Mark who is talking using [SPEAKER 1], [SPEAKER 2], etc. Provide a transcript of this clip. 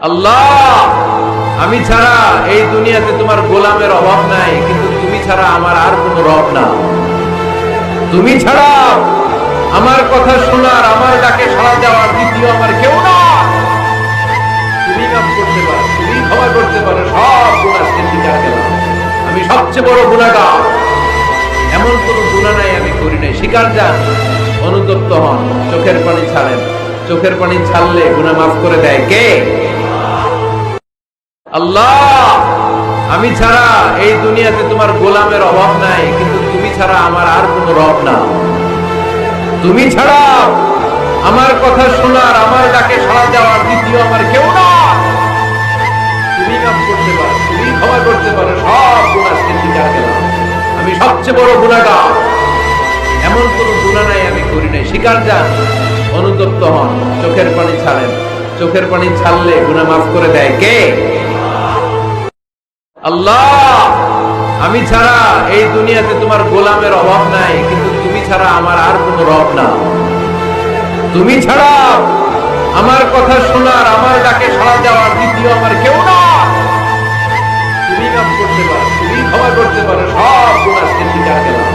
[SPEAKER 1] আল্লাহ, আমি ছাড়া এই দুনিয়াতে তোমার গোলামের অভাব নাই, কিন্তু তুমি ছাড়া আমার আর কোনো রব না। তুমি ছাড়া আমার কথা শোনার, আমার ডাকে সাড়া দেওয়ার দ্বিতীয় আমার কেউ না। তুমি কাজ করতে পারো, তুমি ক্ষমা করতে পারো, সব গুনাহ স্বীকার গেলাম। আমি সবচেয়ে বড় গুনাহগার, এমন কোনো গুনাহ নাই আমি করি নাই। স্বীকার যান, অনুতপ্ত হন, চোখের পানি ছাড়েন। চোখের পানি ছাড়লে গুনাহ মাফ করে দেয় কে? আল্লাহ, আমি ছাড়া এই দুনিয়াতে তোমার গোলামের অভাব নাই, কিন্তু তুমি ছাড়া আমার আর কোনো রব না। তুমি ছাড়া আমার কথা শোনার, আমার ডাকে সাড়া দেওয়ার দ্বিতীয় আমার কেউ না। তুমি কাজ করতে পারো, তুমি ক্ষমা করতে পারো, সব গুনাহ স্বীকার গেলাম। আমি সবচেয়ে বড় গুনাহগার, এমন কোনো গুনাহ নাই আমি করি নাই। স্বীকার যান, অনুতপ্ত হন, চোখের পানি ছাড়েন। চোখের পানি ছাড়লে গুনাহ মাফ করে দেয় কে? আল্লাহ, আমি ছাড়া এই দুনিয়াতে তোমার গোলামের অভাব নাই, কিন্তু তুমি ছাড়া আমার আর কোনো রব না। তুমি ছাড়া আমার কথা শোনার, আমার ডাকে সাড়া দেওয়ার দ্বিতীয় আমার কেউ না। তুমি কাজ করতে পারো, তুমি ক্ষমা করতে পারো, সব গুনাহ স্বীকার গেলাম।